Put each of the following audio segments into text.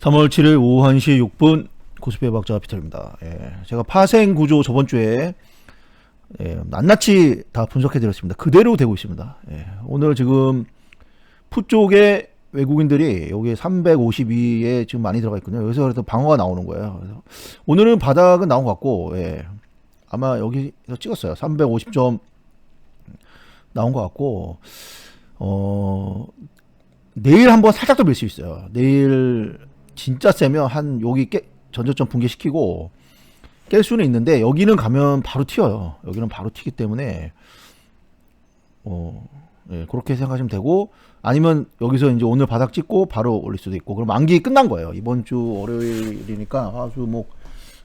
3월 7일 오후 1시 6분 코스피의 박자 피터입니다. 제가 파생 구조 저번 주에 낱낱이 다 분석해 드렸습니다. 그대로 되고 있습니다. 오늘 지금 푸 쪽에 외국인들이 여기 352에 지금 많이 들어가 있거든요. 여기서 그래서 방어가 나오는 거예요. 그래서 오늘은 바닥은 나온 것 같고, 아마 여기서 찍었어요. 350점 나온 것 같고, 내일 한번 살짝 더 밀 수 있어요. 내일 진짜 세면 한 여기 전저점 붕괴시키고 깰 수는 있는데 여기는 가면 바로 튀어요. 여기는 바로 튀기 때문에 그렇게 생각하시면 되고, 아니면 여기서 이제 오늘 바닥 찍고 바로 올릴 수도 있고, 그럼 만기 끝난 거예요. 이번 주 월요일이니까 화수 목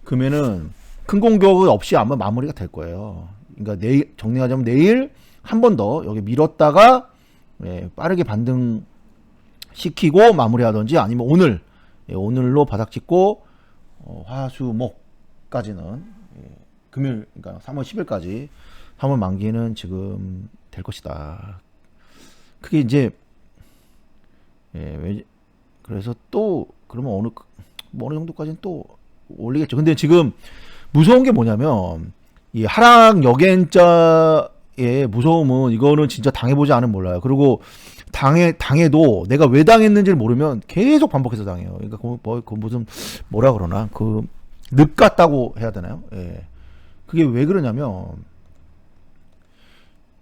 금에는 큰 공격 없이 아마 마무리가 될 거예요. 그러니까 내일 정리하자면 내일 한 번 더 여기 밀었다가 빠르게 반등 시키고 마무리하든지, 아니면 오늘로 바닥 찍고 화수목까지는 금요일, 그러니까 3월 10일까지 3월 만기는 지금 될 것이다. 그게 이제 그래서 또 그러면 어느 정도까지는 또 올리겠죠. 근데 지금 무서운 게 뭐냐면 이 하락 역행자의 무서움은, 이거는 진짜 당해보지 않으면 몰라요. 그리고 당해도 내가 왜 당했는지를 모르면 계속 반복해서 당해요. 그러니까 무슨 뭐라 그러나 늪 같다고 해야 되나요? 그게 왜 그러냐면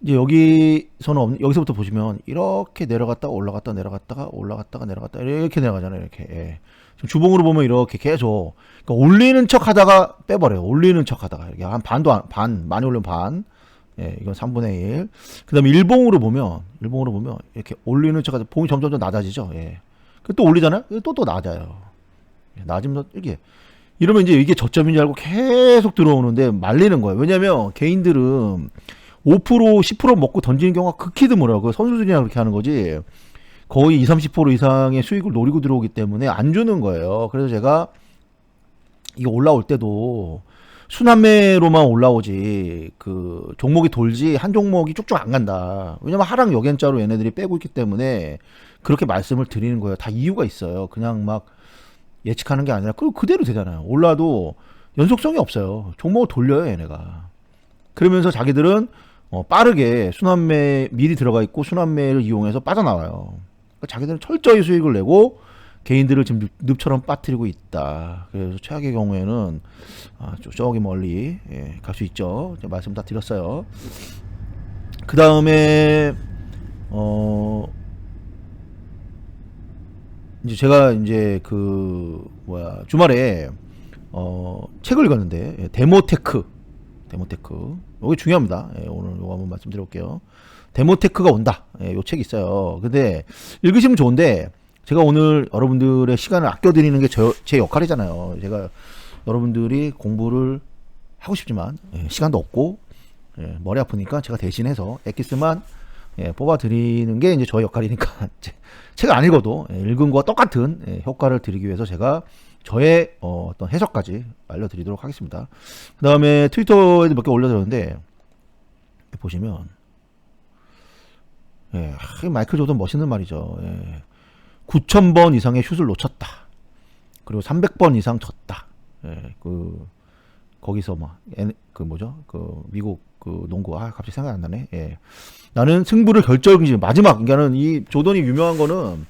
이제 여기서부터 보시면 이렇게 내려갔다가 올라갔다가 내려갔다가 올라갔다가 내려갔다가 이렇게 내려가잖아요. 이렇게 지금 주봉으로 보면 이렇게 계속, 그러니까 올리는 척하다가 빼버려요. 올리는 척하다가 이렇게 한 반 많이 올리면 반. 이건 3분의 1. 그 다음에 일봉으로 보면 이렇게 올리는 척하다 봉이 점점 낮아지죠. 또 올리잖아요. 또 낮아요. 낮으면 이렇게, 이러면 이제 이게 저점인 줄 알고 계속 들어오는데 말리는 거예요. 왜냐면 개인들은 5% 10% 먹고 던지는 경우가 극히 드물어요. 선수들이나 그렇게 하는 거지, 거의 20-30% 이상의 수익을 노리고 들어오기 때문에 안 주는 거예요. 그래서 제가 이거 올라올 때도 순환매로만 올라오지 종목이 돌지 한 종목이 쭉쭉 안 간다. 왜냐면 하락 역행자로 얘네들이 빼고 있기 때문에 그렇게 말씀을 드리는 거예요. 다 이유가 있어요. 그냥 막 예측하는 게 아니라 그대로 되잖아요. 올라도 연속성이 없어요. 종목을 돌려요, 얘네가. 그러면서 자기들은 빠르게 순환매 미리 들어가 있고 순환매를 이용해서 빠져나와요. 그러니까 자기들은 철저히 수익을 내고 개인들을 지금 늪처럼 빠뜨리고 있다. 그래서 최악의 경우에는 저기 멀리 갈 수 있죠. 말씀 다 드렸어요. 그 다음에 이제 제가 이제 주말에 책을 읽었는데, 데모테크 여기 중요합니다. 오늘 이거 한번 말씀드려볼게요. 데모테크가 온다. 요 책이 있어요. 근데 읽으시면 좋은데, 제가 오늘 여러분들의 시간을 아껴드리는 게 제 역할이잖아요. 제가 여러분들이 공부를 하고 싶지만 시간도 없고 머리 아프니까 제가 대신해서 엑기스만 뽑아드리는 게 이제 저의 역할이니까 책 안 읽어도 읽은 거와 똑같은 효과를 드리기 위해서 제가 저의 어떤 해석까지 알려드리도록 하겠습니다. 그 다음에 트위터에도 몇 개 올려드렸는데, 보시면 마이클 조던 멋있는 말이죠. 9,000번 이상의 슛을 놓쳤다. 그리고 300번 이상 졌다. 거기서 미국 농구, 갑자기 생각이 안 나네. 나는 승부를 결정짓는 마지막, 그러니까는 이 조던이 유명한 거는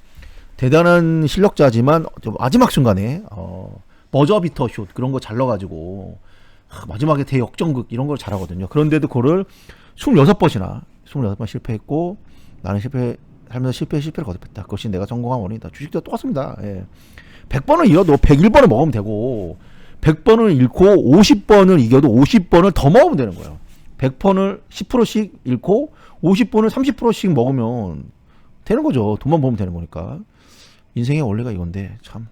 대단한 실력자지만 마지막 순간에 버저비터 슛 그런 거 잘 넣어가지고 마지막에 대역전극 이런 걸 잘하거든요. 그런데도 그거를 26번 실패했고, 나는 살면서 실패를 거듭했다. 그것이 내가 성공한 원인이다. 주식도 똑같습니다. 100번을 이겨도 101번을 먹으면 되고, 100번을 잃고 50번을 이겨도 50번을 더 먹으면 되는 거예요. 100번을 10%씩 잃고 50번을 30%씩 먹으면 되는 거죠. 돈만 벌면 되는 거니까. 인생의 원리가 이건데 참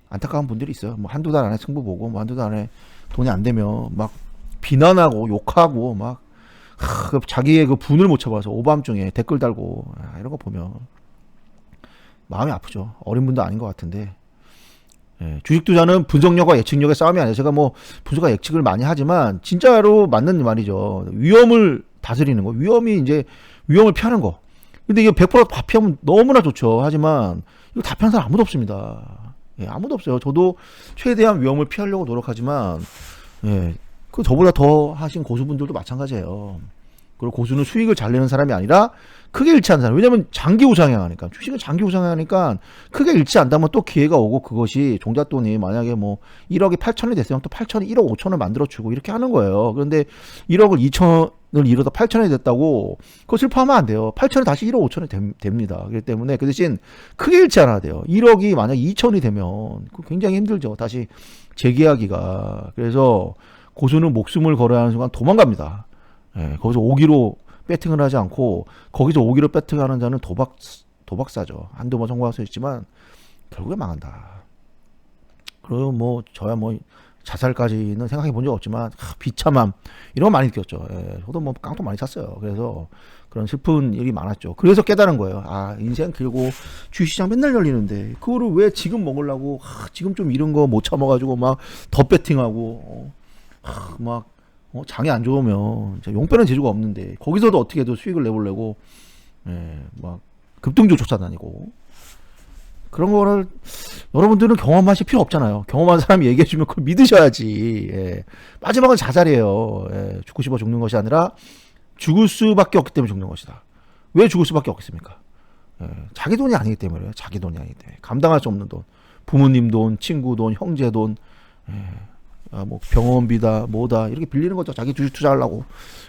안타까운 분들이 있어요. 한두 달 안에 승부 보고, 한두 달 안에 돈이 안 되면 막 비난하고 욕하고 막 자기의 분을 못 쳐봐서 오밤중에 댓글 달고 이런 거 보면 마음이 아프죠. 어린 분도 아닌 것 같은데, 주식 투자는 분석력과 예측력의 싸움이 아니에요. 제가 분석과 예측을 많이 하지만 진짜로 맞는 말이죠. 위험을 다스리는 거, 위험을 피하는 거. 근데 이거 100% 다 피하면 너무나 좋죠. 하지만 이거 다 피하는 사람 아무도 없습니다. 예, 아무도 없어요. 저도 최대한 위험을 피하려고 노력하지만, 예, 그 저보다 더 하신 고수분들도 마찬가지예요. 그리고 고수는 수익을 잘 내는 사람이 아니라 크게 잃지 않는 사람. 왜냐면 장기 우상향하니까. 주식은 장기 우상향하니까 크게 잃지 않다면 또 기회가 오고 그것이 종잣돈이 만약에 뭐 1억이 8천이 됐으면 또 8천이 1억 5천을 만들어주고 이렇게 하는 거예요. 그런데 1억을 2천을 잃어서 8천이 됐다고 그거 슬퍼하면 안 돼요. 8천이 다시 1억 5천이 됩니다. 그렇기 때문에 그 대신 크게 잃지 않아야 돼요. 1억이 만약 2천이 되면 그거 굉장히 힘들죠. 다시 재계하기가. 그래서 고수는 목숨을 걸어야 하는 순간 도망갑니다. 예, 거기서 오기로 배팅을 하지 않고 거기서 오기로 배팅하는 자는 도박사죠. 한두 번 성공할 수 있지만 결국에 망한다. 그리고 뭐 저야 뭐 자살까지는 생각해 본 적 없지만 비참함 이런 거 많이 느꼈죠. 예, 저도 뭐 깡통 많이 샀어요. 그래서 그런 슬픈 일이 많았죠. 그래서 깨달은 거예요. 아, 인생 길고 주식시장 맨날 열리는데 그거를 왜 지금 먹으려고 지금 좀 이런 거 못 참아가지고 막 더 배팅하고 막 장이 안 좋으면 용빼는 재주가 없는데 거기서도 어떻게 해도 수익을 내보려고 예, 막 급등주 쫓아다니고 그런 거를 여러분들은 경험하실 필요 없잖아요. 경험한 사람이 얘기해주면 그걸 믿으셔야지. 예. 마지막은 자살이에요. 예. 죽고 싶어 죽는 것이 아니라 죽을 수밖에 없기 때문에 죽는 것이다. 왜 죽을 수밖에 없겠습니까? 예. 자기 돈이 아니기 때문에요. 자기 돈이 아니기 때문에 감당할 수 없는 돈, 부모님 돈, 친구 돈, 형제 돈. 예. 뭐 병원비다 뭐다 이렇게 빌리는 거죠. 자기 주식 투자하려고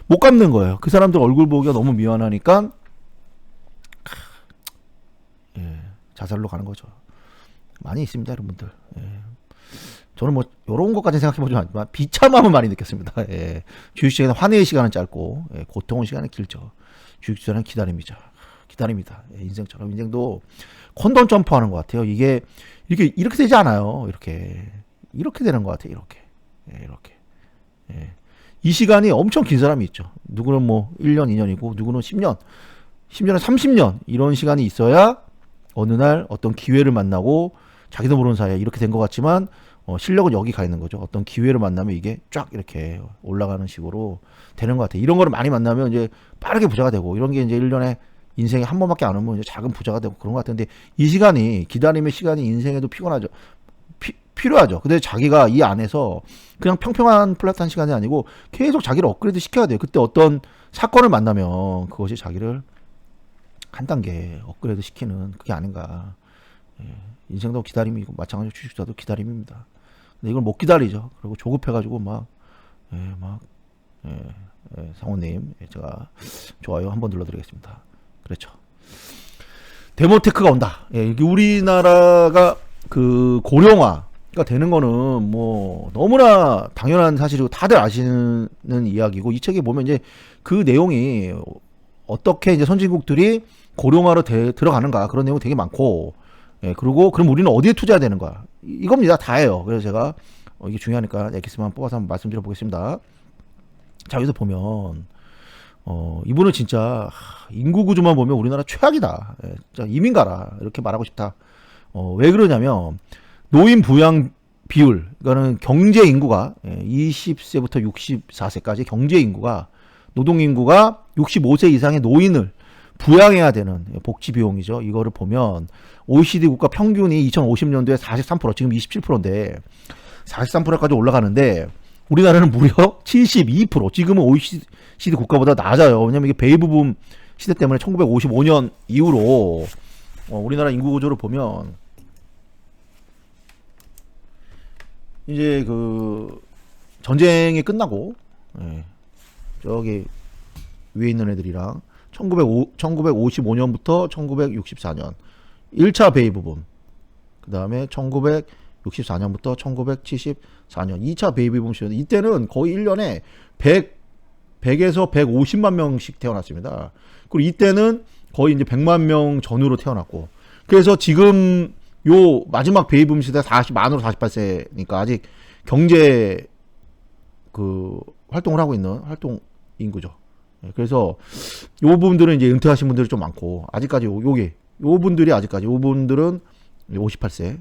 못 갚는 거예요. 그 사람들 얼굴 보기가 너무 미안하니까 예, 자살로 가는 거죠. 많이 있습니다, 여러분들. 예. 저는 뭐 이런 것까지 생각해 보지 않지만 비참함은 많이 느꼈습니다. 예. 주식시장에는 환희의 시간은 짧고 예, 고통의 시간은 길죠. 주식투자는 기다립니다. 예, 인생처럼 인생도 콘돔 점프하는 것 같아요. 이게 이렇게 되지 않아요. 이렇게 되는 것 같아요. 이렇게. 예. 이 시간이 엄청 긴 사람이 있죠. 누구는 뭐 1년, 2년이고, 누구는 10년, 10년에 30년, 이런 시간이 있어야 어느 날 어떤 기회를 만나고, 자기도 모르는 사이에 이렇게 된 것 같지만, 실력은 여기 가 있는 거죠. 어떤 기회를 만나면 이게 쫙 이렇게 올라가는 식으로 되는 것 같아요. 이런 거를 많이 만나면 이제 빠르게 부자가 되고, 이런 게 이제 1년에 인생에 한 번밖에 안 오면 이제 작은 부자가 되고 그런 것 같은데, 이 시간이, 기다림의 시간이 인생에도 피곤하죠. 필요하죠. 근데 자기가 이 안에서 그냥 평평한 플랫한 시간이 아니고 계속 자기를 업그레이드 시켜야 돼요. 그때 어떤 사건을 만나면 그것이 자기를 한 단계 업그레이드 시키는 그게 아닌가. 예, 인생도 기다림이고 마찬가지로 주식투자도 기다림입니다. 근데 이걸 못 기다리죠. 그리고 조급해가지고 상호님 제가 좋아요 한번 눌러드리겠습니다. 그렇죠. 데모테크가 온다. 예, 이게 우리나라가 그 고령화가 되는 거는 뭐 너무나 당연한 사실이고 다들 아시는 이야기고 이 책에 보면 이제 그 내용이 어떻게 이제 선진국들이 고령화로 들어가는가 그런 내용 되게 많고 예, 그리고 그럼 우리는 어디에 투자해야 되는 거야 이겁니다. 다예요. 그래서 제가 이게 중요하니까 엑기스만 뽑아서 한번 말씀드려 보겠습니다. 자 여기서 보면 이분은 진짜 인구 구조만 보면 우리나라 최악이다. 예, 진짜 이민 가라 이렇게 말하고 싶다. 왜 그러냐면 노인 부양 비율, 그러니까는 경제 인구가 20세부터 64세까지 경제 인구가 노동 인구가 65세 이상의 노인을 부양해야 되는 복지 비용이죠. 이거를 보면 OECD 국가 평균이 2050년도에 43%, 지금 27%인데 43%까지 올라가는데 우리나라는 무려 72%. 지금은 OECD 국가보다 낮아요. 왜냐면 이게 베이브붐 시대 때문에 1955년 이후로 우리나라 인구 구조를 보면 이제 그 전쟁이 끝나고 저기 위에 있는 애들이랑 1955년부터 1964년 1차 베이브붐, 그 다음에 1964년부터 1974년 2차 베이비붐 시대. 이때는 거의 1년에 100에서 150만 명씩 태어났습니다. 그리고 이때는 거의 이제 100만 명 전후로 태어났고, 그래서 지금 요 마지막 베이비붐 시대 만으로 48세니까 아직 경제 그 활동을 하고 있는 활동 인구죠. 그래서 요 분들은 이제 은퇴하신 분들이 좀 많고, 아직까지 요 분들이 아직까지 요 분들은 58세,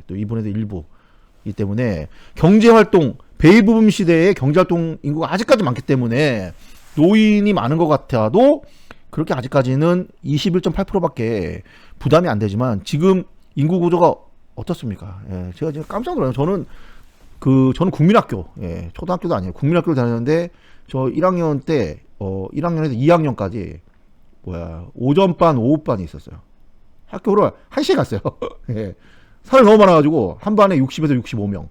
또 이분에도 일부이기 때문에 경제활동, 베이비붐 시대의 경제활동 인구가 아직까지 많기 때문에 노인이 많은 것 같아도 그렇게 아직까지는 21.8%밖에 부담이 안 되지만, 지금 인구 구조가 어떻습니까? 예, 제가 지금 깜짝 놀라요. 저는 국민학교, 예, 초등학교도 아니에요. 국민학교를 다녔는데 저 1학년 때 1학년에서 2학년까지 오전반, 오후반이 있었어요. 학교를 1시에 갔어요. 예. 사람이 너무 많아가지고 한 반에 60에서 65명.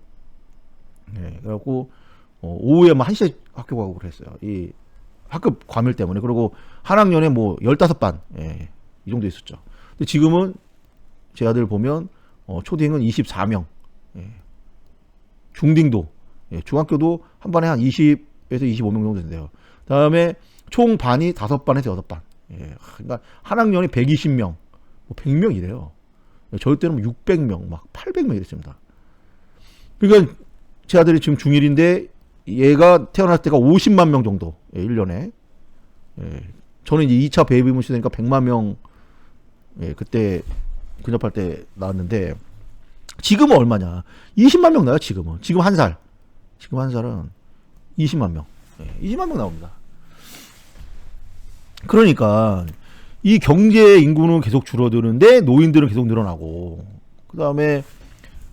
예, 그래갖고 오후에 막 1시에 학교 가고 그랬어요. 이 학급 과밀 때문에. 그리고 한 학년에 뭐 15반, 예, 이 정도 있었죠. 근데 지금은 제 아들 보면 초딩은 24명, 예, 중딩도, 예, 중학교도 한 반에 한 20에서 25명 정도 된대요. 그다음에 총 반이 5반에서 6반. 예, 그러니까 한 학년이 120명, 뭐 100명 이래요. 저희 때는 600명, 막 800명 이랬습니다. 그러니까 제 아들이 지금 중1인데 얘가 태어날 때가 50만 명 정도, 예, 1년에. 예, 저는 이제 2차 베이비붐 시대니까 100만 명, 예, 그때 근접할 때 나왔는데 지금은 얼마냐? 20만 명 나요. 지금 한 살. 지금 한 살은 20만 명. 예, 20만 명 나옵니다. 그러니까 이 경제 인구는 계속 줄어드는데 노인들은 계속 늘어나고, 그 다음에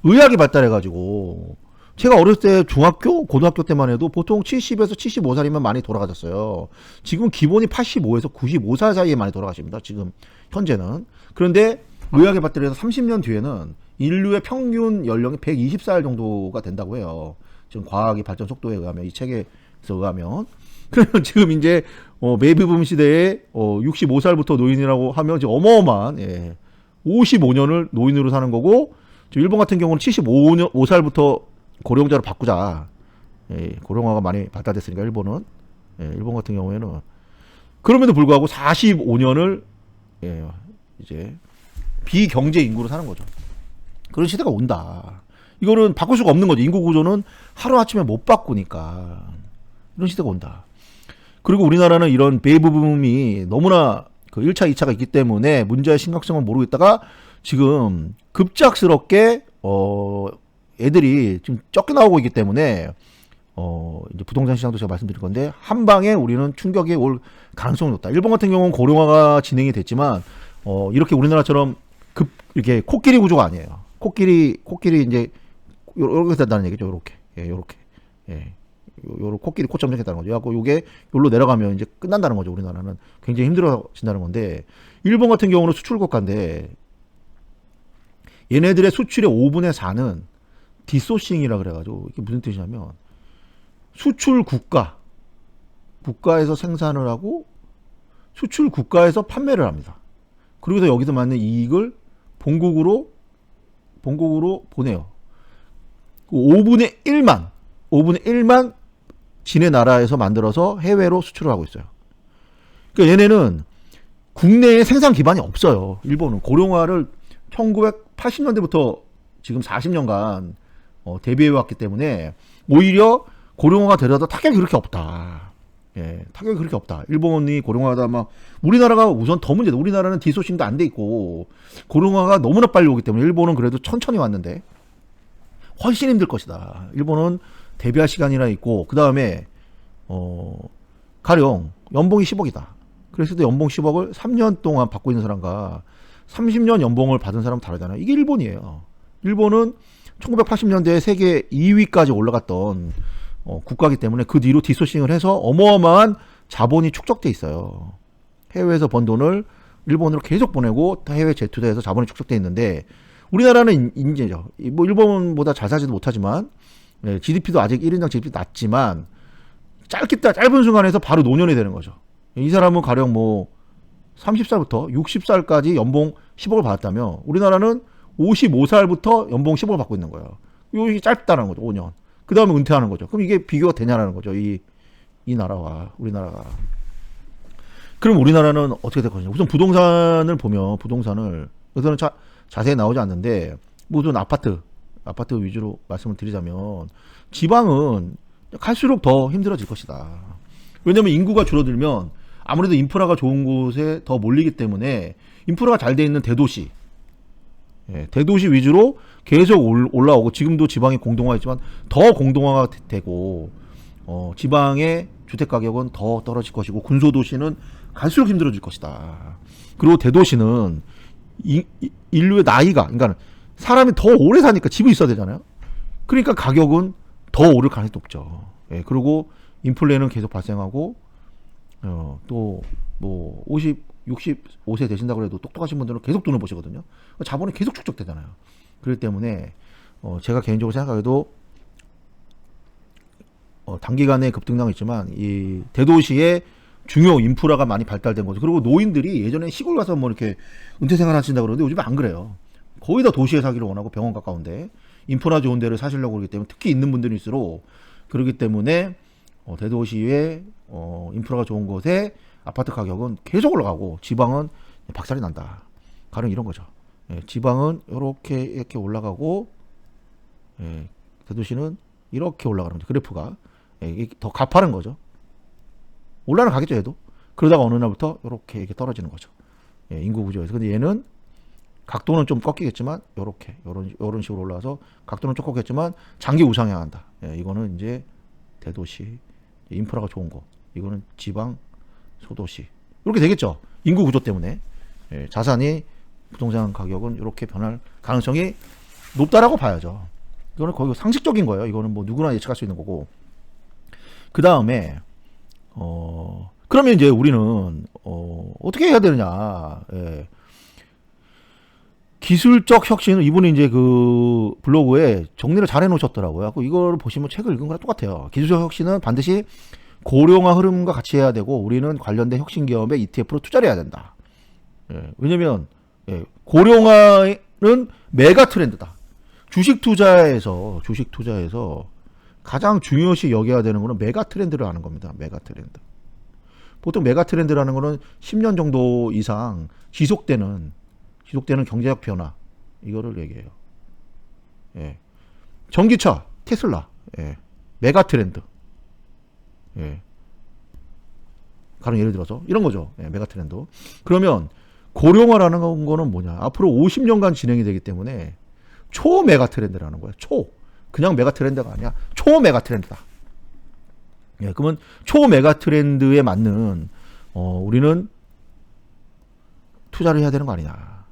의학이 발달해가지고 제가 어렸을 때 중학교, 고등학교 때만 해도 보통 70에서 75살이면 많이 돌아가셨어요. 지금 기본이 85에서 95살 사이에 많이 돌아가십니다. 지금 현재는. 그런데 의학의 발달에서 30년 뒤에는 인류의 평균 연령이 120살 정도가 된다고 해요. 지금 과학의 발전 속도에 의하면, 이 책에서 의하면. 그러면 지금 이제 베이비붐 시대에 65살부터 노인이라고 하면 이제 어마어마한, 예, 55년을 노인으로 사는 거고, 일본 같은 경우는 75살부터 고령자로 바꾸자. 예, 고령화가 많이 발달됐으니까 일본은, 예, 일본 같은 경우에는 그럼에도 불구하고 45년을, 예, 이제 비경제 인구로 사는 거죠. 그런 시대가 온다. 이거는 바꿀 수가 없는 거죠. 인구 구조는 하루아침에 못 바꾸니까 이런 시대가 온다. 그리고 우리나라는 이런 베이비붐이 너무나 그 1차, 2차가 있기 때문에 문제의 심각성을 모르고 있다가 지금 급작스럽게 애들이 지금 적게 나오고 있기 때문에 이제 부동산 시장도 제가 말씀드릴 건데 한 방에 우리는 충격이 올 가능성이 높다. 일본 같은 경우는 고령화가 진행이 됐지만 이렇게 우리나라처럼 이렇게 코끼리 구조가 아니에요. 코끼리 이제 요렇게 된다는 얘기죠. 요렇게. 예, 요렇게. 예. 요런 코끼리 코점 생겼다는 거죠. 그래갖고 요게 요로 내려가면 이제 끝난다는 거죠. 우리나라는 굉장히 힘들어진다는 건데, 일본 같은 경우는 수출 국가인데 얘네들의 수출의 5분의 4는 디소싱이라 그래가지고, 이게 무슨 뜻이냐면 수출 국가에서 생산을 하고 수출 국가에서 판매를 합니다. 그리고서 여기서 받는 이익을 본국으로 보내요. 5분의 1만 지네 나라에서 만들어서 해외로 수출을 하고 있어요. 그러니까 얘네는 국내에 생산 기반이 없어요. 일본은 고령화를 1980년대부터 지금 40년간 대비해 왔기 때문에 오히려 고령화가 되려다 타격이 그렇게 없다. 예, 타격이 그렇게 없다. 일본이 고령화하다 막 우리나라가 우선 더 문제다. 우리나라는 디소싱도 안 돼 있고 고령화가 너무나 빨리 오기 때문에 일본은 그래도 천천히 왔는데 훨씬 힘들 것이다. 일본은 대비할 시간이나 있고, 그 다음에 가령 연봉이 10억이다. 그랬을 때 연봉 10억을 3년 동안 받고 있는 사람과 30년 연봉을 받은 사람은 다르잖아요. 이게 일본이에요. 일본은 1980년대에 세계 2위까지 올라갔던 국가이기 때문에 그 뒤로 디소싱을 해서 어마어마한 자본이 축적돼 있어요. 해외에서 번 돈을 일본으로 계속 보내고 해외 재투자해서 자본이 축적돼 있는데, 우리나라는 인재죠. 뭐 일본보다 잘 살지도 못하지만, 네, GDP도 아직 1인당 GDP 낮지만 짧은 순간에서 바로 노년이 되는 거죠. 이 사람은 가령 뭐 30살부터 60살까지 연봉 10억을 받았다면 우리나라는 55살부터 연봉 10억을 받고 있는 거예요. 이게 짧다는 거죠. 5년. 그 다음에 은퇴하는 거죠. 그럼 이게 비교가 되냐라는 거죠. 이 나라와 우리나라가. 그럼 우리나라는 어떻게 될 것이냐. 우선 부동산을 보면, 여기서는 자세히 나오지 않는데, 무슨 아파트 위주로 말씀을 드리자면 지방은 갈수록 더 힘들어질 것이다. 왜냐하면 인구가 줄어들면 아무래도 인프라가 좋은 곳에 더 몰리기 때문에 인프라가 잘 돼 있는 대도시, 예, 대도시 위주로 계속 올라오고, 지금도 지방이 공동화했지만 더 공동화가 되고, 지방의 주택 가격은 더 떨어질 것이고, 군소도시는 갈수록 힘들어질 것이다. 그리고 대도시는 인류의 나이가, 그러니까 사람이 더 오래 사니까 집이 있어야 되잖아요. 그러니까 가격은 더 오를 가능성이 높죠. 예, 그리고 인플레는 계속 발생하고 또 뭐 50, 65세 되신다고 해도 똑똑하신 분들은 계속 돈을 버시거든요. 자본이 계속 축적되잖아요. 그렇기 때문에 제가 개인적으로 생각해도 단기간에 급등당은 있지만 이 대도시의 중요 인프라가 많이 발달된 거죠. 그리고 노인들이 예전에 시골 가서 뭐 이렇게 은퇴 생활 하신다고 그러는데 요즘 안 그래요. 거의 다 도시에 사기를 원하고 병원 가까운데 인프라 좋은 데를 사시려고 그러기 때문에 특히 있는 분들일수록 그러기 때문에 대도시의 인프라가 좋은 곳에 아파트 가격은 계속 올라가고 지방은 박살이 난다. 가령 이런 거죠. 예, 지방은 이렇게 올라가고 대도시는 이렇게 올라가는 거죠. 그래프가 이게 더 가파른 거죠. 올라는 가겠죠, 얘도. 그러다가 어느 날부터 이렇게 떨어지는 거죠. 인구 구조에서. 근데 얘는 각도는 좀 꺾이겠지만 이런 식으로 올라와서 각도는 좀 꺾겠지만 장기 우상향한다. 이거는 이제 대도시 인프라가 좋은 곳. 이거는 지방 소도시. 이렇게 되겠죠. 인구 구조 때문에 자산이 부동산 가격은 이렇게 변할 가능성이 높다라고 봐야죠. 이거는 거의 상식적인 거예요. 이거는 뭐 누구나 예측할 수 있는 거고. 그 다음에 그러면 이제 우리는 어떻게 해야 되느냐. 기술적 혁신은 이분이 이제 그 블로그에 정리를 잘 해놓으셨더라고요. 이걸 보시면 책을 읽은 거랑 똑같아요. 기술적 혁신은 반드시 고령화 흐름과 같이 해야 되고 우리는 관련된 혁신 기업에 ETF로 투자를 해야 된다. 왜냐면 고령화는 메가 트렌드다. 주식 투자에서 가장 중요시 여겨야 되는 거는 메가 트렌드를 하는 겁니다. 메가 트렌드. 보통 메가 트렌드라는 거는 10년 정도 이상 지속되는 경제적 변화 이거를 얘기해요. 전기차 테슬라 메가 트렌드. 가령 예를 들어서 이런 거죠. 메가 트렌드. 그러면 고령화라는 거는 뭐냐? 앞으로 50년간 진행이 되기 때문에 초 메가 트렌드라는 거예요. 그냥 메가 트렌드가 아니야. 초 메가 트렌드다. 그러면 초 메가 트렌드에 맞는 우리는 투자를 해야 되는 거 아니냐.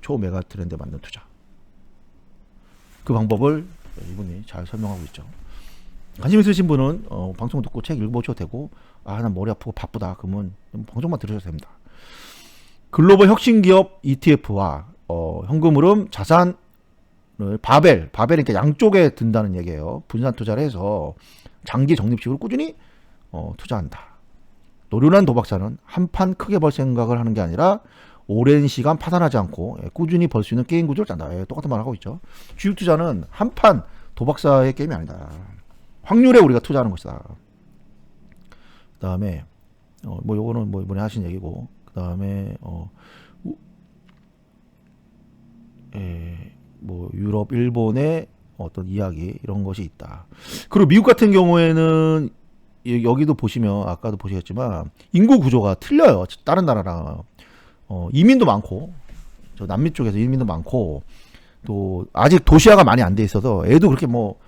초 메가 트렌드에 맞는 투자. 그 방법을 이분이 잘 설명하고 있죠. 관심 있으신 분은 방송 듣고 책 읽어보셔도 되고 난 머리 아프고 바쁘다 그러면 방송만 들으셔도 됩니다. 글로벌 혁신기업 ETF와 현금 흐름 자산을 바벨이니까 양쪽에 든다는 얘기예요. 분산 투자를 해서 장기 적립식으로 꾸준히 투자한다. 노련한 도박자는 한 판 크게 벌 생각을 하는 게 아니라 오랜 시간 파산하지 않고 꾸준히 벌 수 있는 게임 구조를 짠다. 똑같은 말 하고 있죠. 주식 투자는 한 판 도박사의 게임이 아니다. 확률에 우리가 투자하는 것이다. 그 다음에 뭐 요거는 뭐 이번에 하신 얘기고 그 다음에 뭐 유럽, 일본의 어떤 이야기 이런 것이 있다. 그리고 미국 같은 경우에는 여기도 보시면 아까도 보시겠지만 인구 구조가 틀려요. 다른 나라랑 이민도 많고 저 남미 쪽에서 이민도 많고 또 아직 도시화가 많이 안 돼 있어서 애도 그렇게 뭐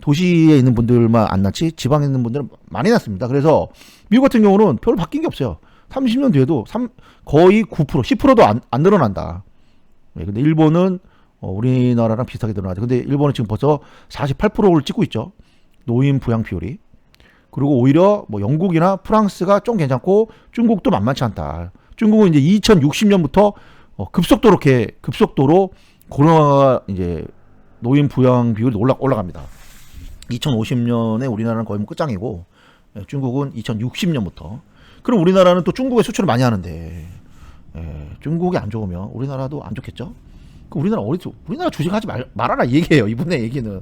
도시에 있는 분들만 안 낳지 지방에 있는 분들은 많이 낳습니다. 그래서 미국 같은 경우는 별로 바뀐 게 없어요. 30년 뒤에도 거의 9%, 10%도 안 늘어난다. 근데 일본은 우리나라랑 비슷하게 늘어나죠. 근데 일본은 지금 벌써 48%를 찍고 있죠. 노인 부양 비율이. 그리고 오히려 뭐 영국이나 프랑스가 좀 괜찮고 중국도 만만치 않다. 중국은 이제 2060년부터 급속도로 고령화가 이제 노인 부양 비율이 올라갑니다. 2050년에 우리나라는 거의 뭐 끝장이고 중국은 2060년부터. 그럼 우리나라는 또 중국에 수출을 많이 하는데 중국이 안 좋으면 우리나라도 안 좋겠죠? 그럼 우리나라 주식하지 말아라 이 얘기예요. 이분의 얘기는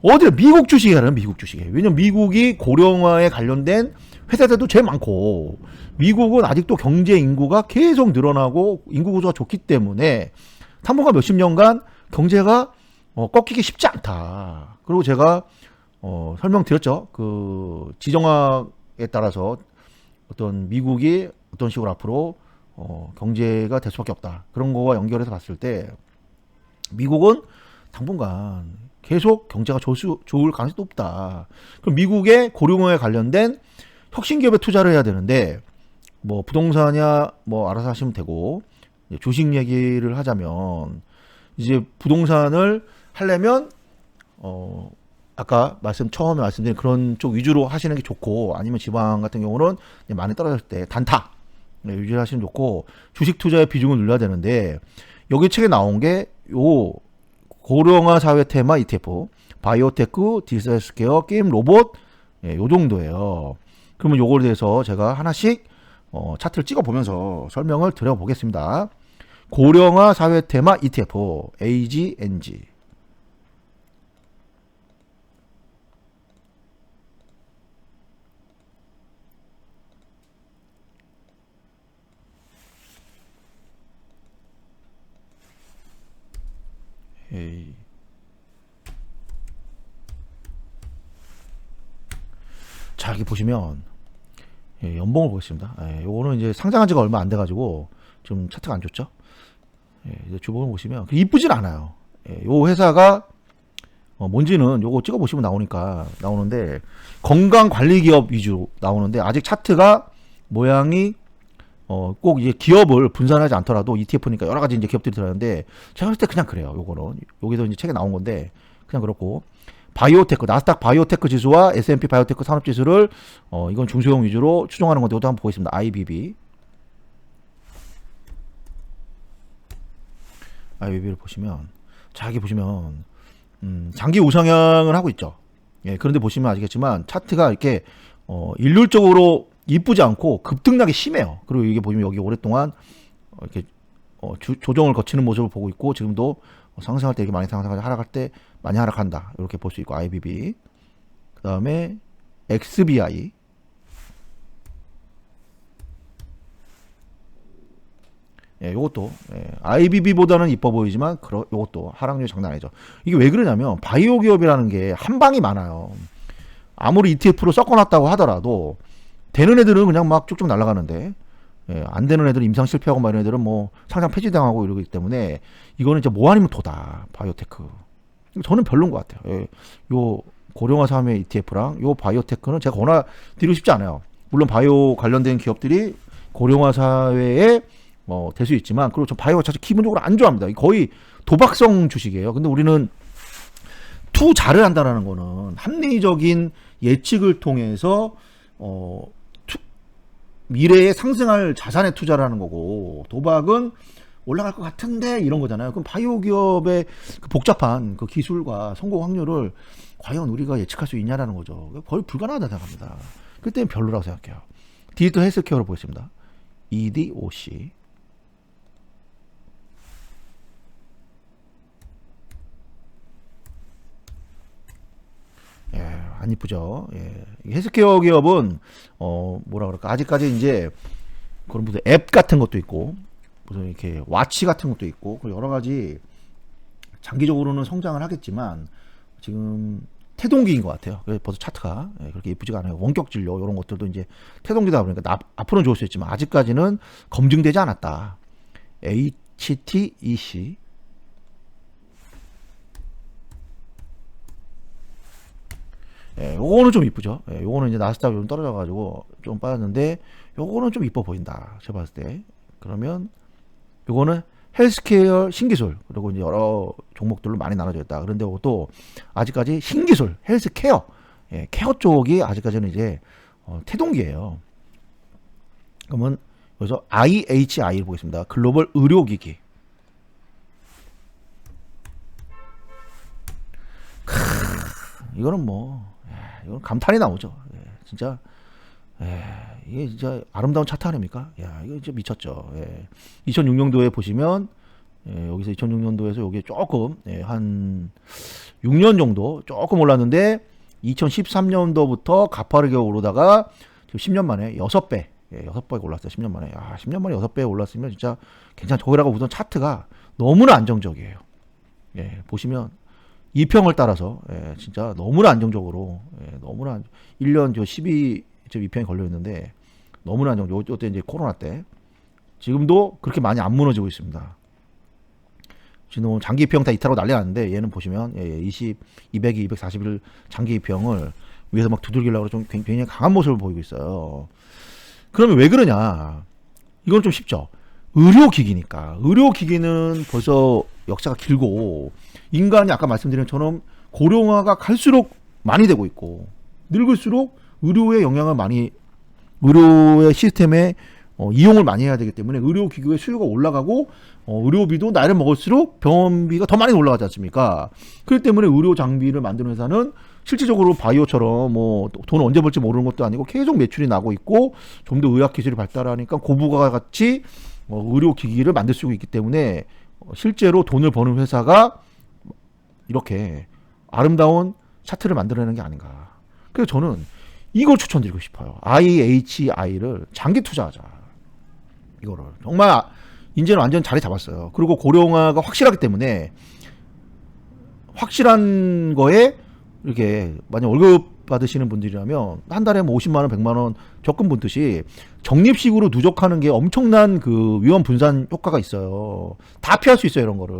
어디를 미국 주식이 하라는 미국 주식에. 왜냐면 미국이 고령화에 관련된 회사들도 제일 많고 미국은 아직도 경제 인구가 계속 늘어나고 인구 구조가 좋기 때문에 당분간 몇십 년간 경제가 꺾이기 쉽지 않다. 그리고 제가 설명드렸죠. 그 지정학에 따라서 어떤 미국이 어떤 식으로 앞으로 경제가 될 수밖에 없다. 그런 거와 연결해서 봤을 때 미국은 당분간 계속 경제가 좋을 가능성이 높다. 그럼 미국의 고령화에 관련된 혁신 기업에 투자를 해야 되는데 뭐 부동산이야 뭐 알아서 하시면 되고 주식 얘기를 하자면 이제 부동산을 하려면 아까 처음에 말씀드린 그런 쪽 위주로 하시는 게 좋고, 아니면 지방 같은 경우는 많이 떨어졌을 때 단타 유지하시면 좋고, 주식 투자의 비중을 늘려야 되는데, 여기 책에 나온 게 요 고령화 사회 테마 ETF, 바이오테크, 디지털 헬스케어, 게임 로봇, 요 정도예요. 그러면 요거에 대해서 제가 하나씩 차트를 찍어 보면서 설명을 드려 보겠습니다. 고령화 사회 테마 ETF, AGNG. 자, 여기 보시면 연봉을 보겠습니다. 요거는 이제 상장한 지가 얼마 안 돼가지고 좀 차트가 안 좋죠. 이제 주봉을 보시면 이쁘진 않아요. 요 회사가 뭔지는 요거 찍어 보시면 나오는데, 건강관리기업 위주로 나오는데, 아직 차트가 모양이 꼭 이제 기업을 분산하지 않더라도 ETF니까 여러 가지 이제 기업들이 들어가는데, 제가 봤을 때 그냥 그래요. 요거는 여기서 이제 책에 나온 건데 그냥 그렇고, 바이오테크, 나스닥 바이오테크 지수와 S&P 바이오테크 산업 지수를 이건 중소형 위주로 추종하는 건데, 이것도 한번 보겠습니다. IBB를 보시면, 자, 여기 보시면 장기 우상향을 하고 있죠. 그런데 보시면 아시겠지만 차트가 이렇게 일률적으로 이쁘지 않고 급등락이 심해요. 그리고 이게 보시면 여기 오랫동안 이렇게 조정을 거치는 모습을 보고 있고, 지금도 상승할 때 이렇게 많이 상승하고 하락할 때 많이 하락한다, 이렇게 볼 수 있고, IBB. 그 다음에 XBI, 요것도 IBB보다는 이뻐 보이지만 요것도 하락률 장난 아니죠. 이게 왜 그러냐면 바이오 기업이라는 게 한 방이 많아요. 아무리 ETF로 섞어놨다고 하더라도 되는 애들은 그냥 막 쭉쭉 날아가는데, 안 되는 애들은 임상 실패하고 막 이런 애들은 뭐 상장 폐지당하고 이러기 때문에, 이거는 이제 뭐 아니면 도다, 바이오테크. 저는 별로인 것 같아요. 요 고령화 사회 ETF랑 요 바이오테크는 제가 권하드리고 싶지 않아요. 물론 바이오 관련된 기업들이 고령화 사회에 될 수 있지만, 그리고 저 바이오가 자체 기본적으로 안 좋아합니다. 거의 도박성 주식이에요. 근데 우리는 투자를 한다라는 거는 합리적인 예측을 통해서 미래에 상승할 자산에 투자를 하는 거고, 도박은 올라갈 것 같은데 이런 거잖아요. 그럼 바이오 기업의 그 복잡한 그 기술과 성공 확률을 과연 우리가 예측할 수 있냐라는 거죠. 거의 불가능하다 생각합니다. 그때는 별로라고 생각해요. 디지털 헬스케어를 보겠습니다. EDOC. 안 이쁘죠. 헬스케어 기업은 뭐라 그럴까, 아직까지 이제 그런 무슨 앱 같은 것도 있고, 무슨 이렇게 와치 같은 것도 있고, 여러 가지 장기적으로는 성장을 하겠지만 지금 태동기인 것 같아요. 그래서 벌써 차트가 그렇게 예쁘지가 않아요. 원격 진료 이런 것들도 이제 태동기다 보니까 앞으로는 좋을 수 있지만 아직까지는 검증되지 않았다. HTEC. 요거는 좀 이쁘죠. 요거는 이제 나스닥이 좀 떨어져가지고 좀 빠졌는데, 요거는 좀 이뻐 보인다, 제가 봤을 때. 그러면 요거는 헬스케어 신기술, 그리고 이제 여러 종목들로 많이 나눠져 있다. 그런데 이것도 아직까지 신기술, 헬스케어, 케어 쪽이 아직까지는 이제 태동기예요. 그러면 여기서 IHI를 보겠습니다. 글로벌 의료기기. 이거는 이건 감탄이 나오죠. 진짜. 이게 진짜 아름다운 차트 아닙니까? 이거 진짜 미쳤죠. 2006년도에 보시면, 여기서 2006년도에서 여기 조금, 한 6년 정도 조금 올랐는데, 2013년도부터 가파르게 오르다가 지금 10년 만에 6배, 6배가 올랐어요. 10년 만에. 10년 만에 6배 올랐으면 진짜 괜찮죠. 거기다가 우선 차트가 너무나 안정적이에요. 보시면 2평을 따라서 진짜 너무나 안정적으로, 너무나 1년 12.2평이 걸려 있는데 너무나 안정적. 이때 이제 코로나 때, 지금도 그렇게 많이 안 무너지고 있습니다. 지금 장기 입평 다 이탈하고 난리 났는데, 얘는 보시면 200이 241 장기 입평을 위에서 막 두들기려고 좀 굉장히 강한 모습을 보이고 있어요. 그러면 왜 그러냐? 이건 좀 쉽죠. 의료기기니까. 의료기기는 벌써 역사가 길고 인간이 아까 말씀드린 것처럼 고령화가 갈수록 많이 되고 있고 늙을수록 의료의 영향을 많이 의료의 시스템에 이용을 많이 해야 되기 때문에 의료기구의 수요가 올라가고 의료비도 나이를 먹을수록 병원비가 더 많이 올라가지 않습니까? 그렇기 때문에 의료 장비를 만드는 회사는 실질적으로 바이오처럼 뭐 돈 언제 벌지 모르는 것도 아니고 계속 매출이 나고 있고 좀 더 의학 기술이 발달하니까 고부가 같이 의료기기를 만들 수 있기 때문에 실제로 돈을 버는 회사가 이렇게 아름다운 차트를 만들어내는 게 아닌가. 그래서 저는 이걸 추천드리고 싶어요. IHI를 장기 투자하자. 이거를 정말 이제는 완전 자리 잡았어요. 그리고 고령화가 확실하기 때문에 확실한 거에 이렇게 만약 월급 받으시는 분들이라면 한 달에 뭐 50만 원, 100만 원 적금 붓듯이 적립식으로 누적하는 게 엄청난 그 위험 분산 효과가 있어요. 다 피할 수 있어요, 이런 거를.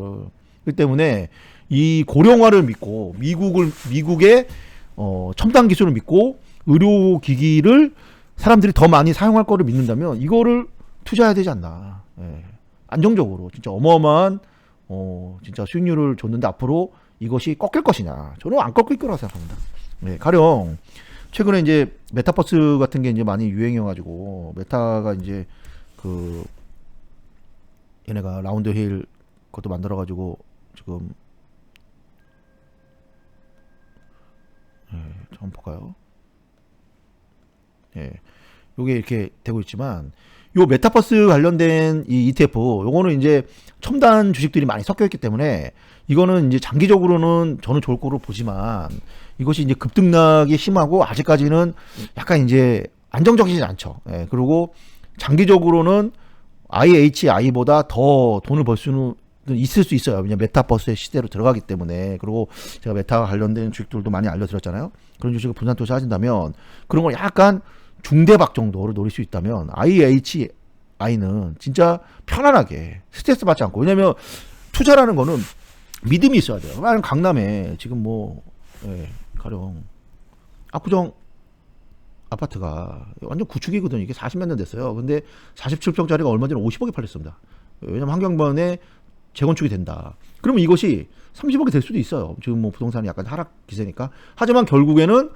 그렇기 때문에 이 고령화를 믿고 미국의 첨단 기술을 믿고 의료기기를 사람들이 더 많이 사용할 거를 믿는다면 이거를 투자해야 되지 않나. 예. 안정적으로 진짜 어마어마한 진짜 수익률을 줬는데 앞으로 이것이 꺾일 것이냐? 저는 안 꺾일 거라고 생각합니다. 예. 가령 최근에 이제 메타버스 같은 게 이제 많이 유행해가지고 메타가 이제 그 얘네가 라운드 힐 그것도 만들어가지고 지금 한번 볼까요? 예, 요게 이렇게 되고 있지만 요 메타버스 관련된 이 ETF 요거는 이제 첨단 주식들이 많이 섞여 있기 때문에 이거는 이제 장기적으로는 저는 좋을 거로 보지만 이것이 이제 급등락이 심하고 아직까지는 약간 이제 안정적이지 않죠. 예, 그리고 장기적으로는 IHI보다 더 돈을 벌 수는 있을 수 있어요. 왜냐면 메타버스의 시대로 들어가기 때문에. 그리고 제가 메타와 관련된 주식들도 많이 알려드렸잖아요. 그런 주식을 분산 투자하신다면 그런 걸 약간 중대박 정도로 노릴 수 있다면 IHI는 진짜 편안하게 스트레스 받지 않고. 왜냐면 투자라는 거는 믿음이 있어야 돼요. 만약 강남에 지금 뭐 가령 압구정 아파트가 완전 구축이거든요. 이게 40몇 년 됐어요. 근데 47평짜리가 얼마 전에 50억에 팔렸습니다. 왜냐면 한경번에 재건축이 된다. 그러면 이것이 30억이 될 수도 있어요. 지금 뭐 부동산이 약간 하락 기세니까. 하지만 결국에는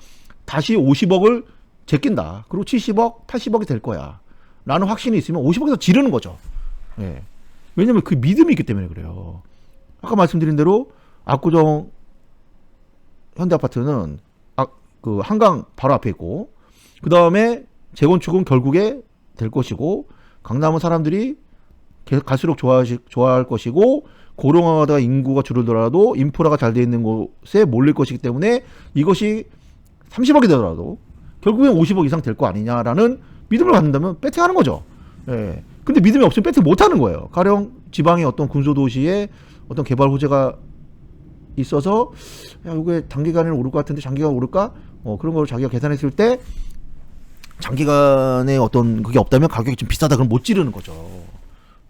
다시 50억을 제낀다. 그리고 70억, 80억이 될 거야. 라는 확신이 있으면 50억에서 지르는 거죠. 예. 왜냐면 그 믿음이 있기 때문에 그래요. 아까 말씀드린 대로 압구정 현대아파트는 그 한강 바로 앞에 있고 그 다음에 재건축은 결국에 될 것이고 강남은 사람들이 갈수록 좋아할 것이고 고령화가 인구가 줄어들어도 인프라가 잘 돼 있는 곳에 몰릴 것이기 때문에 이것이 30억이 되더라도 결국엔 50억 이상 될 거 아니냐라는 믿음을 갖는다면 배팅하는 거죠. 예. 근데 믿음이 없으면 배팅 못 하는 거예요. 가령 지방의 어떤 군소도시에 어떤 개발 호재가 있어서 야, 이게 단기간에 오를 것 같은데 장기간 오를까? 그런 걸 자기가 계산했을 때 장기간에 어떤 그게 없다면 가격이 좀 비싸다 그럼 못 지르는 거죠.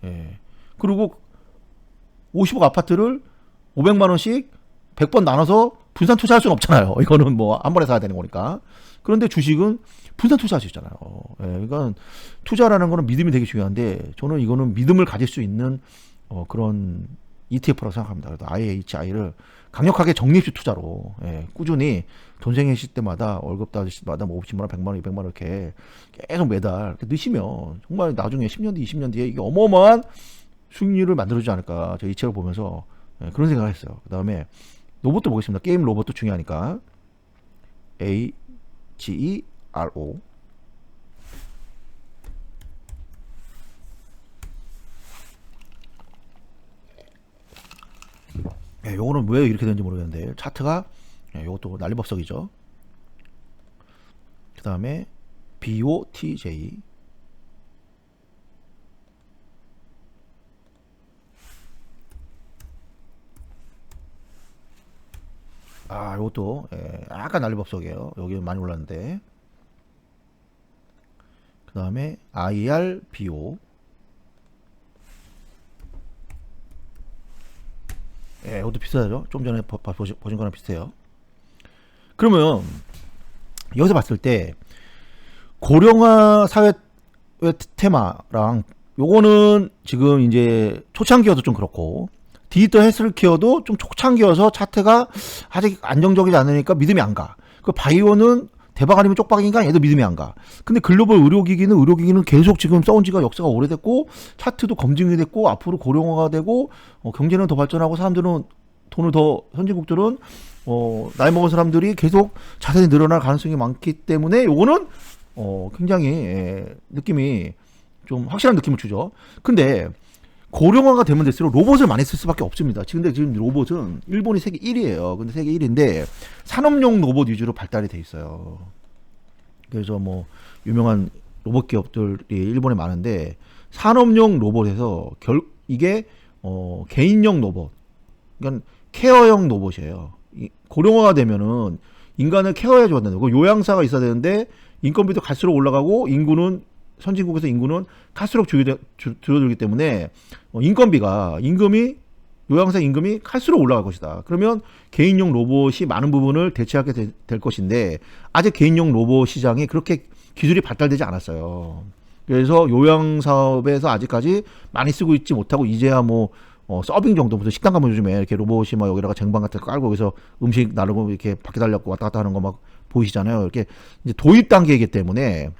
예. 그리고 50억 아파트를 500만 원씩 100번 나눠서 분산 투자할 수는 없잖아요. 이거는 뭐 한 번에 사야 되는 거니까. 그런데 주식은 분산 투자할 수 있잖아요. 예. 그러니까 투자라는 거는 믿음이 되게 중요한데 저는 이거는 믿음을 가질 수 있는 그런 ETF라고 생각합니다. 그래서 IHI를 강력하게 적립식 투자로 꾸준히 돈 생기실 때마다 월급 받으실 때마다 뭐 50만 원, 100만 원, 200만 원 이렇게 계속 매달 이렇게 넣으시면 정말 나중에 10년 뒤, 20년 뒤에 이게 어마어마한 수익률을 만들어주지 않을까. 저 이 책을 보면서 그런 생각을 했어요. 그 다음에 로봇도 보겠습니다. 게임 로봇도 중요하니까. AGERO 요거는 왜 이렇게 되는지 모르겠는데 차트가 요것도 난리법석이죠. 그 다음에 BOTJ 요것도 약간 난리법석이에요. 여기 많이 올랐는데 그 다음에 IRBO 이것도 비슷하죠. 좀 전에 보신 거랑 비슷해요. 그러면 여기서 봤을 때 고령화 사회 테마랑 요거는 지금 이제 초창기여도 좀 그렇고 디지털 헬스케어도 좀 초창기여서 차트가 아직 안정적이지 않으니까 믿음이 안 가. 그 바이오는 대박 아니면 쪽박이니까 얘도 믿음이 안 가. 근데 글로벌 의료기기는 계속 지금 써온 지가 역사가 오래됐고 차트도 검증이 됐고 앞으로 고령화가 되고 경제는 더 발전하고 사람들은 돈을 더 선진국들은 나이 먹은 사람들이 계속 자산이 늘어날 가능성이 많기 때문에 요거는 굉장히 느낌이 좀 확실한 느낌을 주죠. 근데 고령화가 되면 될수록 로봇을 많이 쓸 수밖에 없습니다. 근데 지금 로봇은 일본이 세계 1위에요. 근데 세계 1위인데 산업용 로봇 위주로 발달이 돼 있어요. 그래서 뭐 유명한 로봇 기업들이 일본에 많은데 산업용 로봇에서 이게 개인용 로봇, 그러니까 케어형 로봇이에요. 고령화가 되면은 인간을 케어해줘야 되는 거, 요양사가 있어야 되는데 인건비도 갈수록 올라가고 인구는 선진국에서 인구는 갈수록 줄어들기 때문에 임금이 요양사 임금이 갈수록 올라갈 것이다. 그러면 개인용 로봇이 많은 부분을 대체하게 될 것인데 아직 개인용 로봇 시장이 그렇게 기술이 발달되지 않았어요. 그래서 요양 사업에서 아직까지 많이 쓰고 있지 못하고 이제야 뭐 서빙 정도, 무슨 식당 가면 요즘에 이렇게 로봇이 막 여기다가 쟁반 같은 거 깔고 여기서 음식 나르고 이렇게 바퀴 달렸고 왔다 갔다 하는 거 막 보이시잖아요. 이렇게 이제 도입 단계이기 때문에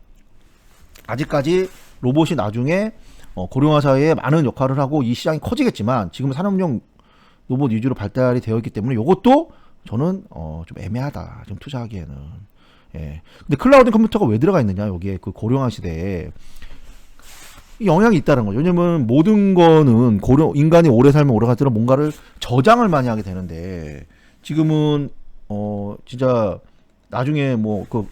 아직까지 로봇이 나중에 고령화 사회에 많은 역할을 하고 이 시장이 커지겠지만 지금은 산업용 로봇 위주로 발달이 되어 있기 때문에 이것도 저는 좀 애매하다. 좀 투자하기에는. 예. 근데 클라우드 컴퓨터가 왜 들어가 있느냐? 여기에 그 고령화 시대에 영향이 있다는 거죠. 왜냐면 모든 거는 인간이 오래 살면 오래 갈수록 뭔가를 저장을 많이 하게 되는데 지금은 진짜 나중에 뭐 그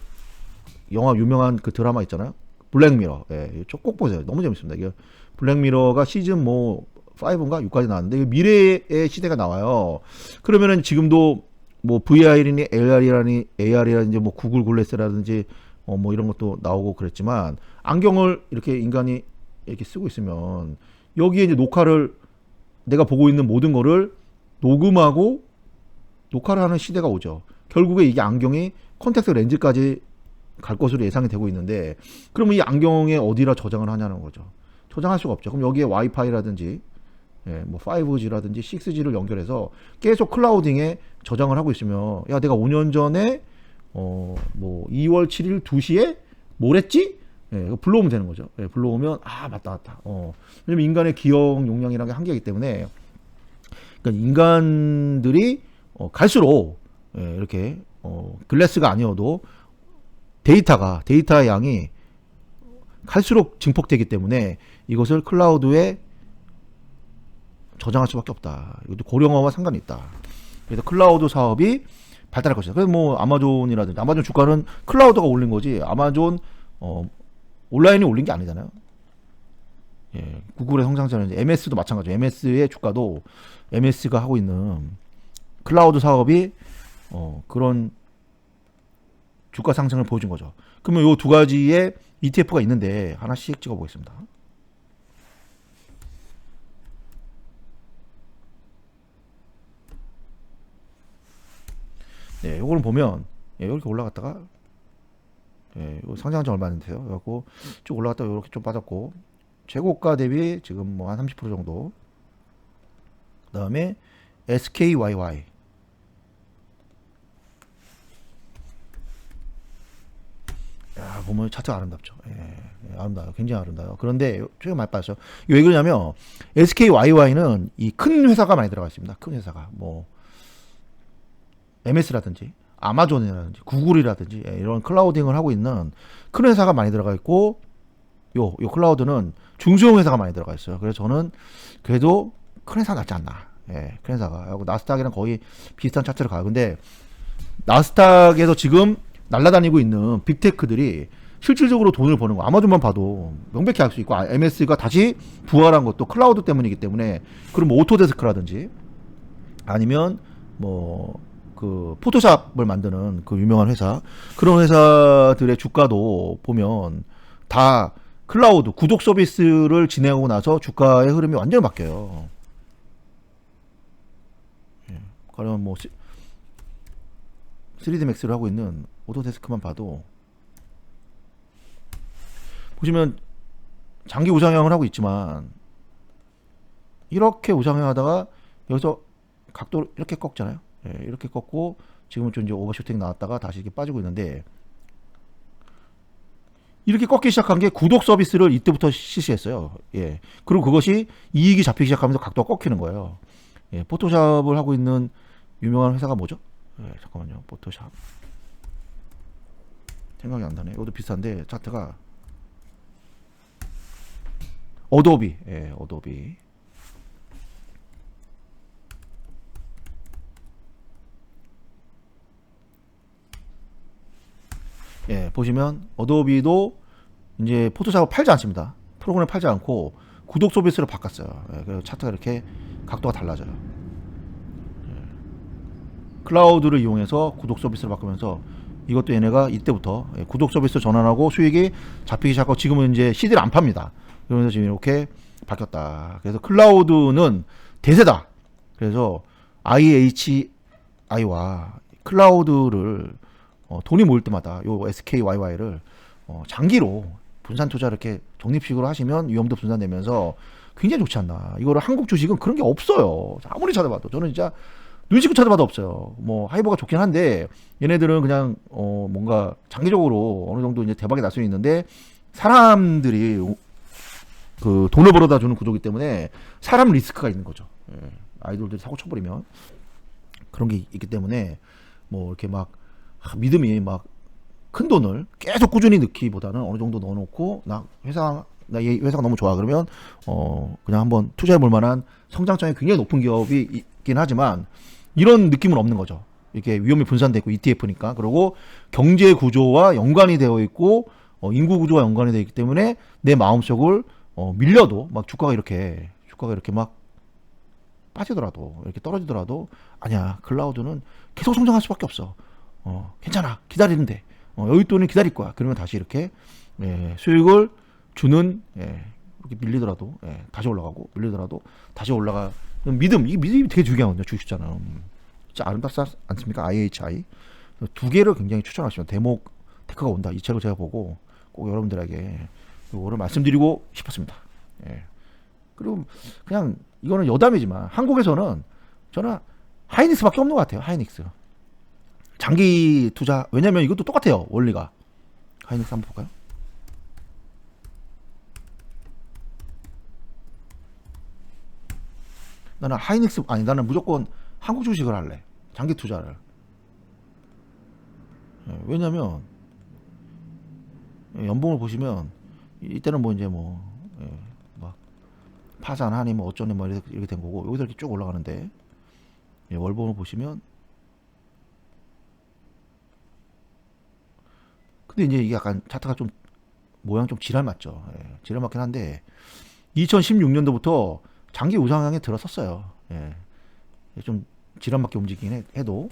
영화 유명한 그 드라마 있잖아요. 블랙미러. 예, 꼭 보세요. 너무 재밌습니다. 이게 블랙미러가 시즌 뭐 5인가 6까지 나왔는데 미래의 시대가 나와요. 그러면은 지금도 뭐 VR이니 AR이라든지 뭐 구글 글래스라든지 뭐 이런 것도 나오고 그랬지만 안경을 이렇게 인간이 이렇게 쓰고 있으면 여기에 이제 내가 보고 있는 모든 거를 녹음하고 녹화를 하는 시대가 오죠. 결국에 이게 안경이 콘택트 렌즈까지 갈 것으로 예상이 되고 있는데 그러면 이 안경에 어디다 저장을 하냐는 거죠. 저장할 수가 없죠. 그럼 여기에 와이파이라든지 뭐 5G라든지 6G를 연결해서 계속 클라우딩에 저장을 하고 있으면 야 내가 5년 전에 뭐 2월 7일 2시에 뭘 했지? 불러오면 되는 거죠. 불러오면 맞다. 왜냐면 인간의 기억 용량이라는 게 한계이기 때문에 그러니까 인간들이 갈수록 이렇게 글래스가 아니어도 데이터의 양이 갈수록 증폭되기 때문에 이것을 클라우드에 저장할 수밖에 없다. 이것도 고령화와 상관이 있다. 그래서 클라우드 사업이 발달할 것이다. 그래서 뭐 아마존이라든지 아마존 주가는 클라우드가 올린 거지 아마존 온라인이 올린 게 아니잖아요. 예, 구글의 성장세는 MS도 마찬가지예요. MS의 주가도 MS가 하고 있는 클라우드 사업이 그런 주가 상승을 보여준 거죠. 그러면 이 두 가지의 ETF가 있는데 하나씩 찍어보겠습니다. 네, 요거는 보면 이렇게 올라갔다가 이거 상장한 지 얼마 안 됐어요. 그래갖고 쭉 올라갔다가 이렇게 좀 빠졌고 최고가 대비 지금 뭐 한 30% 정도. 그 다음에 SKYY 야, 보면 차트가 아름답죠. 아름다워요. 굉장히 아름다워요. 그런데 최근 많이 빠졌어요. 이게 왜 그러냐면 SKYY는 이 큰 회사가 많이 들어가 있습니다. 큰 회사가 뭐 MS라든지 아마존이라든지 구글이라든지 이런 클라우딩을 하고 있는 큰 회사가 많이 들어가 있고 요 클라우드는 중소형 회사가 많이 들어가 있어요. 그래서 저는 그래도 큰 회사 낫지 않나. 큰 회사가. 하고 나스닥이랑 거의 비슷한 차트를 가요. 근데 나스닥에서 지금 날아다니고 있는 빅테크들이 실질적으로 돈을 버는 거 아마존만 봐도 명백히 알 수 있고 MS가 다시 부활한 것도 클라우드 때문이기 때문에 그럼 뭐 오토데스크라든지 아니면 뭐 그 포토샵을 만드는 그 유명한 회사 그런 회사들의 주가도 보면 다 클라우드 구독 서비스를 진행하고 나서 주가의 흐름이 완전히 바뀌어요. 그러면 뭐 3D 맥스를 하고 있는 오토데스크만 봐도 보시면 장기 우상향을 하고 있지만 이렇게 우상향하다가 여기서 각도를 이렇게 꺾잖아요. 예, 이렇게 꺾고 지금은 좀 이제 오버슈팅 나왔다가 다시 이렇게 빠지고 있는데, 이렇게 꺾기 시작한 게 구독 서비스를 이때부터 실시했어요. 예. 그리고 그것이 이익이 잡히기 시작하면서 각도가 꺾이는 거예요. 예, 포토샵을 하고 있는 유명한 회사가 뭐죠? 예, 잠깐만요. 포토샵. 생각이 안 나네. 이것도 비슷한데 차트가 어도비. 예, 어도비. 예, 보시면 어도비도 이제 포토샵을 팔지 않습니다. 프로그램 팔지 않고 구독 서비스로 바꿨어요. 예, 그래서 차트가 이렇게 각도가 달라져요. 예. 클라우드를 이용해서 구독 서비스를 바꾸면서 이것도 얘네가 이때부터 예, 구독 서비스 전환하고 수익이 잡히기 시작하고 지금은 이제 CD를 안 팝니다. 그러면서 지금 이렇게 바뀌었다. 그래서 클라우드는 대세다. 그래서 IHI와 클라우드를 돈이 모일 때마다 요 SKYY를 장기로 분산 투자 이렇게 적립식으로 하시면 위험도 분산되면서 굉장히 좋지 않나. 이거를 한국 주식은 그런 게 없어요. 아무리 찾아봐도 저는 진짜 눈치껏 찾아봐도 없어요. 뭐 하이버가 좋긴 한데 얘네들은 그냥 뭔가 장기적으로 어느 정도 이제 대박이 날 수 있는데, 사람들이 그 돈을 벌어다 주는 구조이기 때문에 사람 리스크가 있는 거죠. 예. 아이돌들이 사고 쳐버리면 그런 게 있기 때문에 뭐 이렇게 막 믿음이 막 큰 돈을 계속 꾸준히 넣기보다는 어느 정도 넣어놓고 나 이 회사가 너무 좋아 그러면 그냥 한번 투자해 볼 만한 성장성이 굉장히 높은 기업이 있긴 하지만 이런 느낌은 없는 거죠. 이렇게 위험이 분산돼 있고 ETF니까. 그리고 경제 구조와 연관이 되어 있고 인구 구조와 연관이 되어 있기 때문에 내 마음속을 밀려도 막 주가가 이렇게 막 빠지더라도 이렇게 떨어지더라도 아니야, 클라우드는 계속 성장할 수밖에 없어. 괜찮아, 기다리면 돼. 여기 돈은 기다릴 거야. 그러면 다시 이렇게 수익을 주는, 이렇게 밀리더라도 다시 올라가고, 밀리더라도 다시 올라가. 이 믿음이 되게 중요하거든요. 주식자는 진짜 아름답지 않습니까? IHI 두 개를 굉장히 추천하시면 테크가 온다. 이 책을 제가 보고 꼭 여러분들에게 이거를 말씀드리고 싶었습니다. 그리고 그냥 이거는 여담이지만 한국에서는 저는 하이닉스밖에 없는 것 같아요. 하이닉스 장기 투자. 왜냐면 이것도 똑같아요. 원리가. 하이닉스 한번 볼까요? 나는 무조건 한국 주식을 할래. 장기 투자를. 왜냐면 연봉을 보시면 이때는 뭐 이제 막 파산하니 뭐 어쩌니 뭐 이렇게 된 거고, 여기서 이렇게 쭉 올라가는데 월봉을 보시면, 근데 이제 이게 약간 차트가 좀 모양 좀 지랄 맞죠. 지랄 맞긴 한데 2016년도부터 장기 우상향에 들어섰어요. 좀 지랄 맞게 움직이긴 해도.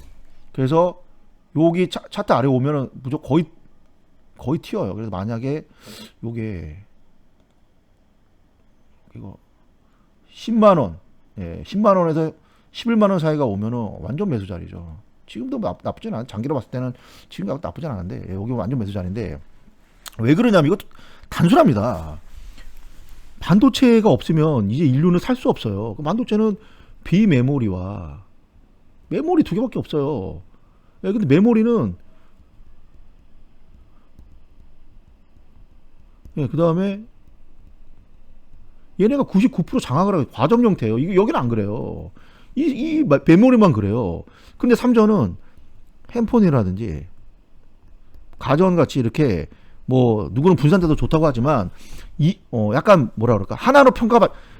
그래서 여기 차트 아래 오면은 무조건 거의 튀어요. 그래서 만약에 요게 이거 10만 원, 10만 원에서 11만 원 사이가 오면은 완전 매수 자리죠. 지금도 나쁘진 않아. 장기로 봤을 때는 지금 나쁘진 않은데 여기 완전 매수 자리인데, 왜 그러냐면 이것도 단순합니다. 반도체가 없으면 이제 인류는 살 수 없어요. 반도체는 비메모리와 메모리 두 개밖에 없어요. 근데 메모리는 그 다음에 얘네가 99% 장악을 하고 과점 형태예요. 이게 여기는 안 그래요. 이 메모리만 그래요. 근데 삼전은 핸폰이라든지 가전같이 이렇게 뭐 누구는 분산돼도 좋다고 하지만 약간 뭐라 그럴까, 하나로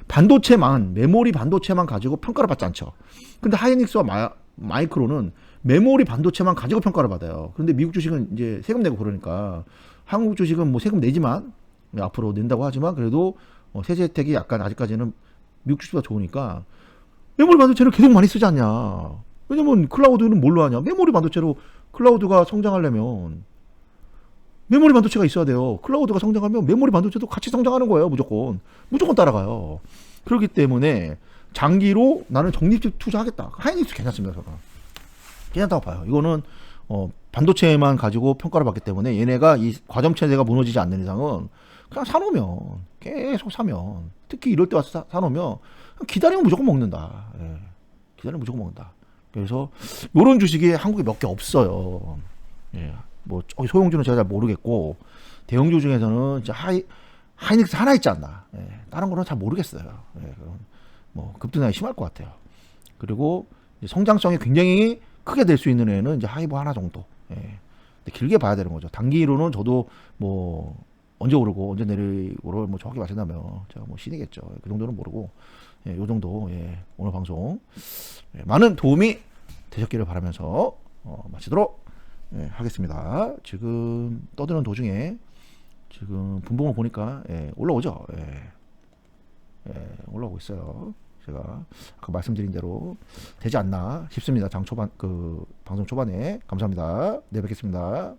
반도체만, 메모리 반도체만 가지고 평가를 받지 않죠. 근데 하이닉스와 마이크로는 메모리 반도체만 가지고 평가를 받아요. 그런데 미국 주식은 이제 세금 내고 그러니까, 한국 주식은 뭐 세금 내지만 앞으로 낸다고 하지만 그래도 세제 혜택이 약간 아직까지는 미국 주식보다 좋으니까 메모리 반도체를 계속 많이 쓰지 않냐. 왜냐면 클라우드는 뭘로 하냐. 메모리 반도체로 클라우드가 성장하려면 메모리 반도체가 있어야 돼요. 클라우드가 성장하면 메모리 반도체도 같이 성장하는 거예요. 무조건 따라가요. 그렇기 때문에 장기로 나는 적립식 투자하겠다. 하이닉스 괜찮습니다. 저는 괜찮다고 봐요. 이거는 반도체만 가지고 평가를 받기 때문에 얘네가 이 과점 체제가 무너지지 않는 이상은 그냥 사놓으면, 계속 사면, 특히 이럴 때 와서 사놓으면 기다리면 무조건 먹는다. 기다리면 무조건 먹는다. 그래서 요런 주식이 한국에 몇 개 없어요. 예. 뭐 저기 소형주는 제가 잘 모르겠고 대형주 중에서는 진짜 하이닉스 하나 있지 않나. 예. 다른 거는 잘 모르겠어요. 예. 뭐 급등이 심할 것 같아요. 그리고 성장성이 굉장히 크게 될 수 있는 애는 이제 하이브 하나 정도. 예. 근데 길게 봐야 되는 거죠. 단기로는 저도 뭐 언제 오르고 언제 내리고를 뭐 정확히 말씀하면 제가 뭐 신이겠죠. 그 정도는 모르고 예, 요 정도. 예. 오늘 방송 예, 많은 도움이 되셨기를 바라면서 마치도록 예, 하겠습니다. 지금 떠드는 도중에 지금 분봉을 보니까 예, 올라오죠. 예. 예, 올라오고 있어요. 제가 아까 말씀드린 대로 되지 않나 싶습니다. 장 초반 그 방송 초반에 감사합니다. 네 뵙겠습니다.